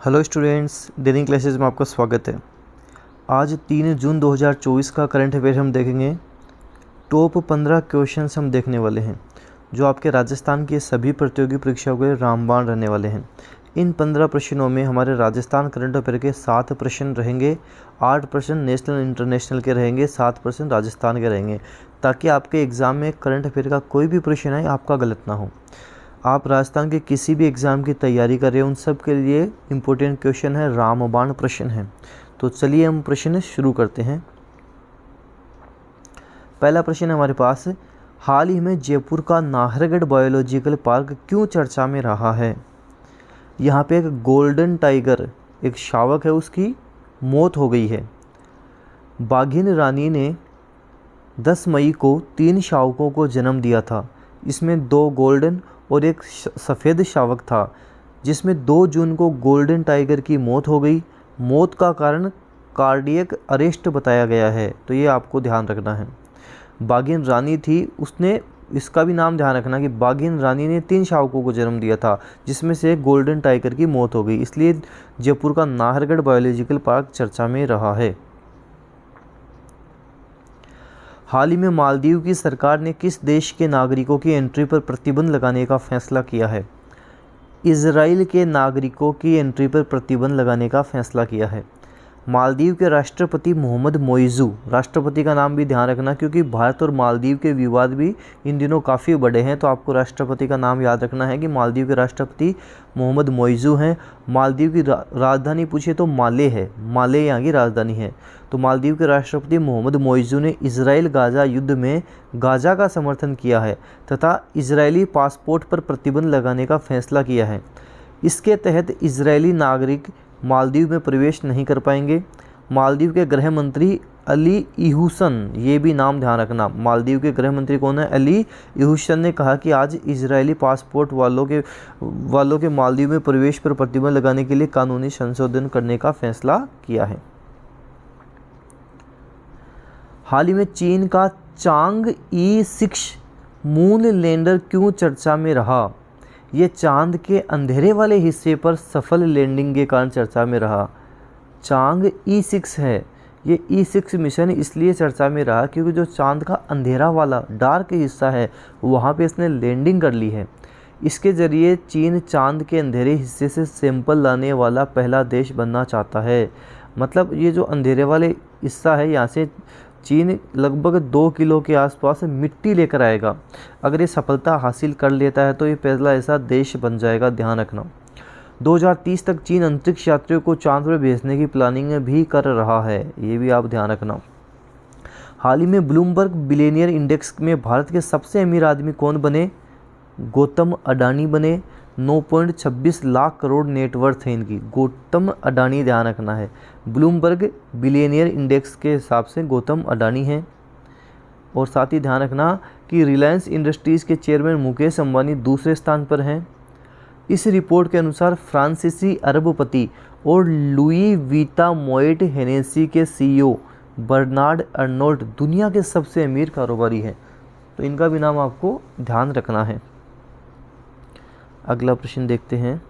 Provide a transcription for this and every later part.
Hello students, daily classes में आपका स्वागत है। आज 3 जून 2024 का करंट अफेयर हम देखेंगे। टॉप 15 क्वेश्चंस हम देखने वाले हैं जो आपके राजस्थान के सभी प्रतियोगी परीक्षाओं के रामबाण रहने वाले हैं। इन 15 प्रश्नों में हमारे राजस्थान करंट अफेयर के 7 प्रश्न रहेंगे, 8 प्रश्न नेशनल इंटरनेशनल के रहेंगे, 7 प्रश्न राजस्थान के रहेंगे, ताकि आपके एग्ज़ाम में करंट अफेयर का कोई भी प्रश्न आए आपका गलत ना हो। आप राजस्थान के किसी भी एग्ज़ाम की तैयारी कर रहे हैं उन सब के लिए इम्पोर्टेंट क्वेश्चन है, रामबाण प्रश्न है। तो चलिए हम प्रश्न शुरू करते हैं। पहला प्रश्न हमारे पास, हाल ही में जयपुर का नाहरगढ़ बायोलॉजिकल पार्क क्यों चर्चा में रहा है? यहाँ पे एक गोल्डन टाइगर, एक शावक है, उसकी मौत हो गई है। बाघिन रानी ने 10 मई को 3 शावकों को जन्म दिया था। इसमें 2 गोल्डन और एक सफ़ेद शावक था, जिसमें 2 जून को गोल्डन टाइगर की मौत हो गई। मौत का कारण कार्डियक अरेस्ट बताया गया है, तो ये आपको ध्यान रखना है। बाघिन रानी थी, उसने इसका भी नाम ध्यान रखना कि बाघिन रानी ने 3 शावकों को जन्म दिया था, जिसमें से गोल्डन टाइगर की मौत हो गई। इसलिए जयपुर का नाहरगढ़ बायोलॉजिकल पार्क चर्चा में रहा है। हाल ही में मालदीव की सरकार ने किस देश के नागरिकों की एंट्री पर प्रतिबंध लगाने का फैसला किया है? इजराइल के नागरिकों की एंट्री पर प्रतिबंध लगाने का फैसला किया है। मालदीव के राष्ट्रपति मोहम्मद मोइज़ू, राष्ट्रपति का नाम भी ध्यान रखना क्योंकि भारत और मालदीव के विवाद भी इन दिनों काफ़ी बड़े हैं, तो आपको राष्ट्रपति का नाम याद रखना है कि मालदीव के राष्ट्रपति मोहम्मद मोइज़ू हैं। मालदीव की राजधानी पूछे तो माले है, माले यहाँ की राजधानी है। तो मालदीव के राष्ट्रपति मोहम्मद मोइज़ू ने इजराइल गाज़ा युद्ध में गाज़ा का समर्थन किया है तथा इजरायली पासपोर्ट पर प्रतिबंध लगाने का फैसला किया है। इसके तहत इजरायली नागरिक मालदीव में प्रवेश नहीं कर पाएंगे। मालदीव के गृह मंत्री अली इहूसन, ये भी नाम ध्यान रखना, मालदीव के गृह मंत्री कौन है? अली इहूसन ने कहा कि आज इजरायली पासपोर्ट वालों के मालदीव में प्रवेश पर प्रतिबंध लगाने के लिए कानूनी संशोधन करने का फैसला किया है। हाल ही में चीन का चांग ई6 मून लैंडर क्यों चर्चा में रहा? ये चांद के अंधेरे वाले हिस्से पर सफल लैंडिंग के कारण चर्चा में रहा। चांग ई6 है, ये ई6 मिशन इसलिए चर्चा में रहा क्योंकि जो चांद का अंधेरा वाला डार्क हिस्सा है वहाँ पे इसने लैंडिंग कर ली है। इसके ज़रिए चीन चांद के अंधेरे हिस्से से सैंपल लाने वाला पहला देश बनना चाहता है। मतलब ये जो अंधेरे वाले हिस्सा है, यहाँ से चीन लगभग 2 किलो के आसपास मिट्टी लेकर आएगा। अगर ये सफलता हासिल कर लेता है तो ये पहला ऐसा देश बन जाएगा, ध्यान रखना। 2030 तक चीन अंतरिक्ष यात्रियों को चांद पर भेजने की प्लानिंग भी कर रहा है, ये भी आप ध्यान रखना। हाल ही में ब्लूमबर्ग बिलियनियर इंडेक्स में भारत के सबसे अमीर आदमी कौन बने? गौतम अडानी बने। 9.26 लाख करोड़ नेटवर्थ है इनकी, गौतम अडानी, ध्यान रखना है। ब्लूमबर्ग बिलियनियर इंडेक्स के हिसाब से गौतम अडानी हैं। और साथ ही ध्यान रखना कि रिलायंस इंडस्ट्रीज़ के चेयरमैन मुकेश अंबानी दूसरे स्थान पर हैं। इस रिपोर्ट के अनुसार फ्रांसीसी अरबपति और लुई वीता मोएट हेनेसी के CEO बर्नार्ड अर्नोल्ट दुनिया के सबसे अमीर कारोबारी हैं, तो इनका भी नाम आपको ध्यान रखना है। अगला प्रश्न देखते हैं।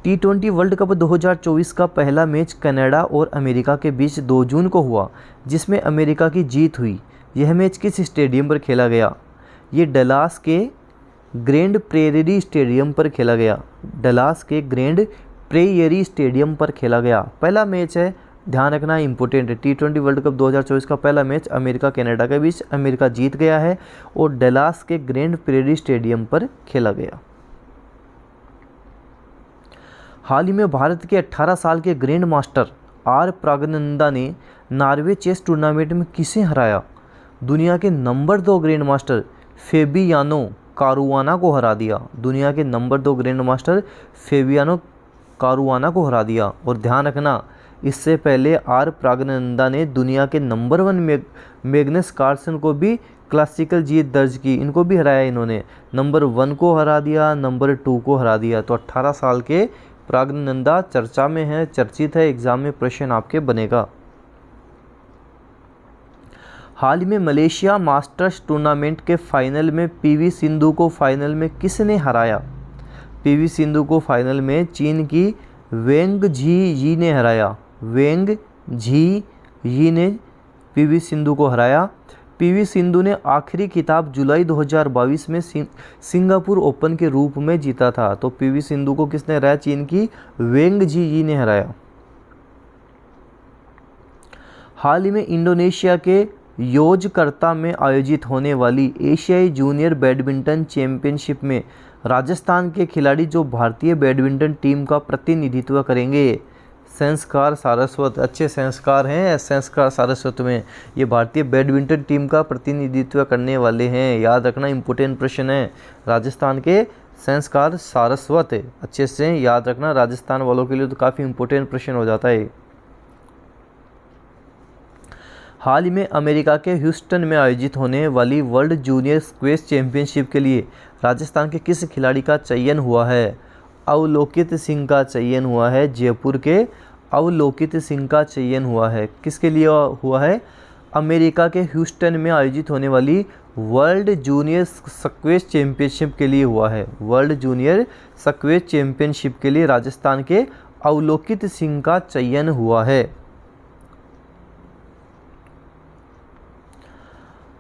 T20 वर्ल्ड कप 2024 का पहला मैच कनाडा और अमेरिका के बीच 2 जून को हुआ, जिसमें अमेरिका की जीत हुई। यह मैच किस स्टेडियम पर खेला गया? ये डलास के ग्रैंड प्रेयरी स्टेडियम पर खेला गया। डलास के ग्रैंड प्रेयरी स्टेडियम पर खेला गया। पहला मैच है, ध्यान रखना, इंपॉर्टेंट है। T20 वर्ल्ड कप 2024 का पहला मैच अमेरिका कनाडा के बीच, अमेरिका जीत गया है और डलास के ग्रैंड प्रेयरी स्टेडियम पर खेला गया। हाल ही में भारत के 18 साल के ग्रैंड मास्टर आर प्रज्ञानंदा ने नॉर्वे चेस टूर्नामेंट में किसे हराया? दुनिया के number 2 grand master Fabiano Caruana को हरा दिया। दुनिया के number 2 grand master Fabiano Caruana को हरा दिया। और ध्यान रखना, इससे पहले आर प्रज्ञानंदा ने दुनिया के नंबर 1 मैग्नस कार्लसन को भी क्लासिकल जीत दर्ज की, इनको भी हराया इन्होंने। नंबर 1 को हरा दिया, नंबर 2 को हरा दिया। तो 18 साल के प्रज्ञानंदा चर्चा में है, चर्चित है, एग्जाम में प्रश्न आपके बनेगा। हाल ही में मलेशिया मास्टर्स टूर्नामेंट के फाइनल में PV सिंधु को फाइनल में किसने हराया? पीवी सिंधु को फाइनल में चीन की वेंग झी यी ने हराया। वेंग झी यी ने पीवी सिंधु को हराया। पीवी सिंधु ने आखिरी खिताब जुलाई 2022 में सिंगापुर ओपन के रूप में जीता था। तो पीवी सिंधु को किसने हराया? चीन की वेंग झी यी ने हराया। हाल ही में इंडोनेशिया के योजकर्ता में आयोजित होने वाली एशियाई जूनियर बैडमिंटन चैंपियनशिप में राजस्थान के खिलाड़ी जो भारतीय बैडमिंटन टीम का प्रतिनिधित्व करेंगे, संस्कार सारस्वत, अच्छे संस्कार हैं संस्कार सारस्वत में, ये भारतीय बैडमिंटन टीम का प्रतिनिधित्व करने वाले हैं। याद रखना, इंपॉर्टेंट प्रश्न है। राजस्थान के संस्कार सारस्वत, अच्छे से याद रखना, राजस्थान वालों के लिए तो काफ़ी इंपॉर्टेंट प्रश्न हो जाता है। हाल ही में अमेरिका के ह्यूस्टन में आयोजित होने वाली वर्ल्ड जूनियर स्क्वैश चैंपियनशिप के लिए राजस्थान के किस खिलाड़ी का चयन हुआ है? अवलोकित सिंह का चयन हुआ है। जयपुर के अवलोकित सिंह का चयन हुआ है। किसके लिए हुआ है? अमेरिका के ह्यूस्टन में आयोजित होने वाली वर्ल्ड जूनियर स्क्वैश चैंपियनशिप के लिए हुआ है। वर्ल्ड जूनियर स्क्वैश चैंपियनशिप के लिए राजस्थान के अवलोकित सिंह का चयन हुआ है।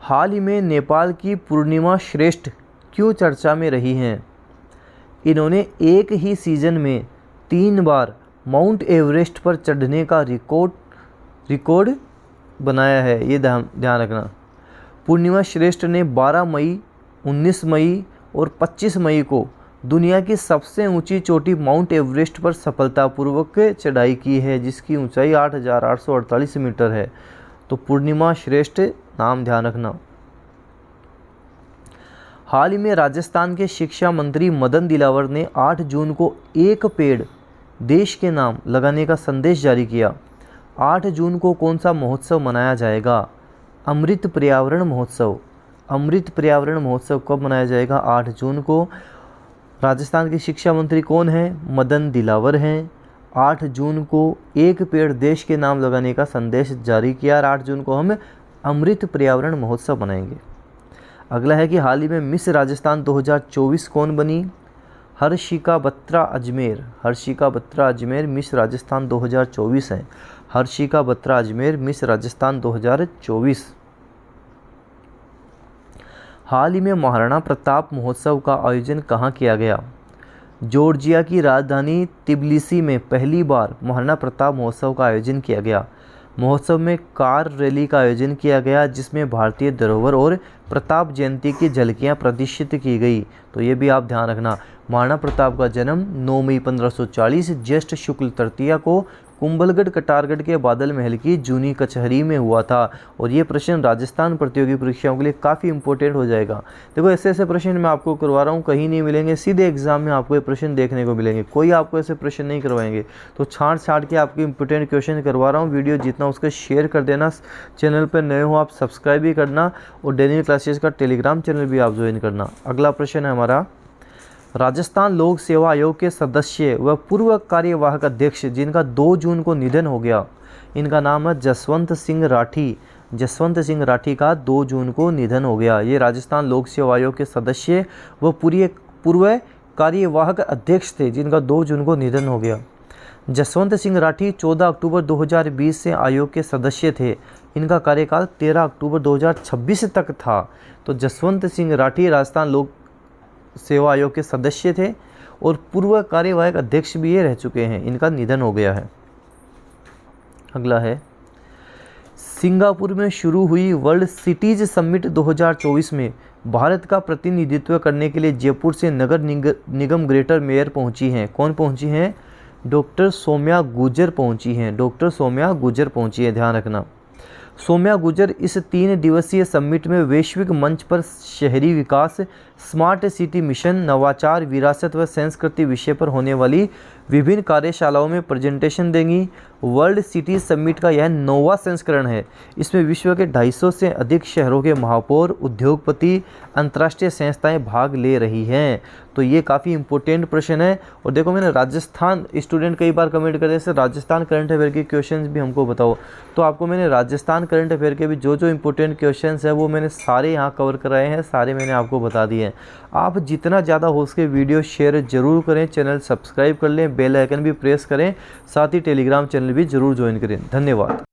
हाल ही में नेपाल की पूर्णिमा श्रेष्ठ क्यों चर्चा में रही हैं? इन्होंने एक ही सीज़न में 3 बार माउंट एवरेस्ट पर चढ़ने का रिकॉर्ड बनाया है। ये ध्यान रखना। पूर्णिमा श्रेष्ठ ने 12 मई, 19 मई और 25 मई को दुनिया की सबसे ऊंची चोटी माउंट एवरेस्ट पर सफलतापूर्वक चढ़ाई की है, जिसकी ऊंचाई 8,848 मीटर है। तो पूर्णिमा श्रेष्ठ नाम ध्यान रखना। हाल ही में राजस्थान के शिक्षा मंत्री मदन दिलावर ने 8 जून को एक पेड़ देश के नाम लगाने का संदेश जारी किया। 8 जून को कौन सा महोत्सव मनाया जाएगा? अमृत पर्यावरण महोत्सव। अमृत पर्यावरण महोत्सव कब मनाया जाएगा? 8 जून को। राजस्थान के शिक्षा मंत्री कौन हैं? मदन दिलावर हैं। 8 जून को एक पेड़ देश के नाम लगाने का संदेश जारी किया और 8 जून को हम अमृत पर्यावरण महोत्सव मनाएंगे। अगला है कि हाल ही में मिस राजस्थान 2024 कौन बनी? हर्षिका बत्रा अजमेर। हर्षिका बत्रा अजमेर मिस राजस्थान 2024 है। हर्षिका बत्रा अजमेर मिस राजस्थान 2024। हाल ही में महाराणा प्रताप महोत्सव का आयोजन कहाँ किया गया? जॉर्जिया की राजधानी तिबिलिसी में पहली बार महाराणा प्रताप महोत्सव का आयोजन किया गया। महोत्सव में कार रैली का आयोजन किया गया, जिसमें भारतीय धरोहर और प्रताप जयंती की झलकियां प्रदर्शित की गई। तो ये भी आप ध्यान रखना। महाराणा प्रताप का जन्म 9 मई 1540 ज्येष्ठ शुक्ल तृतीया को कुंभलगढ़ कटारगढ़ के बादल महल की जूनी कचहरी में हुआ था। और ये प्रश्न राजस्थान प्रतियोगी परीक्षाओं के लिए काफ़ी इंपॉर्टेंट हो जाएगा। देखो ऐसे ऐसे प्रश्न मैं आपको करवा रहा हूँ, कहीं नहीं मिलेंगे, सीधे एग्जाम में आपको ये प्रश्न देखने को मिलेंगे। कोई आपको ऐसे प्रश्न नहीं करवाएंगे। तो छांट के आपको इंपॉर्टेंट क्वेश्चन करवा रहा हूँ। वीडियो जितना उसका शेयर कर देना। चैनल पर नए हो आप सब्सक्राइब भी करना और डेली क्लासेस का टेलीग्राम चैनल भी आप ज्वाइन करना। अगला प्रश्न है हमारा, राजस्थान लोक सेवा आयोग के सदस्य व पूर्व कार्यवाहक अध्यक्ष जिनका 2 जून को निधन हो गया, इनका नाम है जसवंत सिंह राठी। जसवंत सिंह राठी का 2 जून को निधन हो गया। ये राजस्थान लोक सेवा आयोग के सदस्य व पूर्व कार्यवाहक अध्यक्ष थे जिनका 2 जून को निधन हो गया। जसवंत सिंह राठी 14 अक्टूबर 2020 से आयोग के सदस्य थे। इनका कार्यकाल 13 अक्टूबर 2026 तक था। तो जसवंत सिंह राठी राजस्थान लोक सेवा आयोग के सदस्य थे और पूर्व कार्यवाहक अध्यक्ष भी ये रह चुके हैं। इनका निधन हो गया है। अगला है, सिंगापुर में शुरू हुई वर्ल्ड सिटीज समिट 2024 में भारत का प्रतिनिधित्व करने के लिए जयपुर से नगर निगम ग्रेटर मेयर पहुंची हैं। कौन पहुंची हैं? डॉक्टर सौम्या गुर्जर पहुंची हैं। डॉक्टर सौम्या गुर्जर पहुंची है, ध्यान रखना। सौम्या गुर्जर इस 3 दिवसीय समिट में वैश्विक मंच पर शहरी विकास, स्मार्ट सिटी मिशन, नवाचार, विरासत व संस्कृति विषय पर होने वाली विभिन्न कार्यशालाओं में प्रेजेंटेशन देंगी। वर्ल्ड सिटी समिट का यह 9वां संस्करण है। इसमें विश्व के 250 से अधिक शहरों के महापौर, उद्योगपति, अंतर्राष्ट्रीय संस्थाएं भाग ले रही हैं। तो ये काफ़ी इंपॉर्टेंट प्रश्न है। और देखो मैंने राजस्थान, स्टूडेंट कई बार कमेंट करते हैं सर राजस्थान करंट अफेयर के क्वेश्चंस भी हमको बताओ, तो आपको मैंने राजस्थान करंट अफेयर के भी जो जो इंपॉर्टेंट क्वेश्चंस है वो मैंने सारे यहाँ कवर कराए हैं, सारे मैंने आपको बता दिए हैं। आप जितना ज़्यादा हो सके वीडियो शेयर जरूर करें, चैनल सब्सक्राइब कर लें, बेल आइकन भी प्रेस करें, साथ ही टेलीग्राम चैनल भी जरूर ज्वाइन करें। धन्यवाद।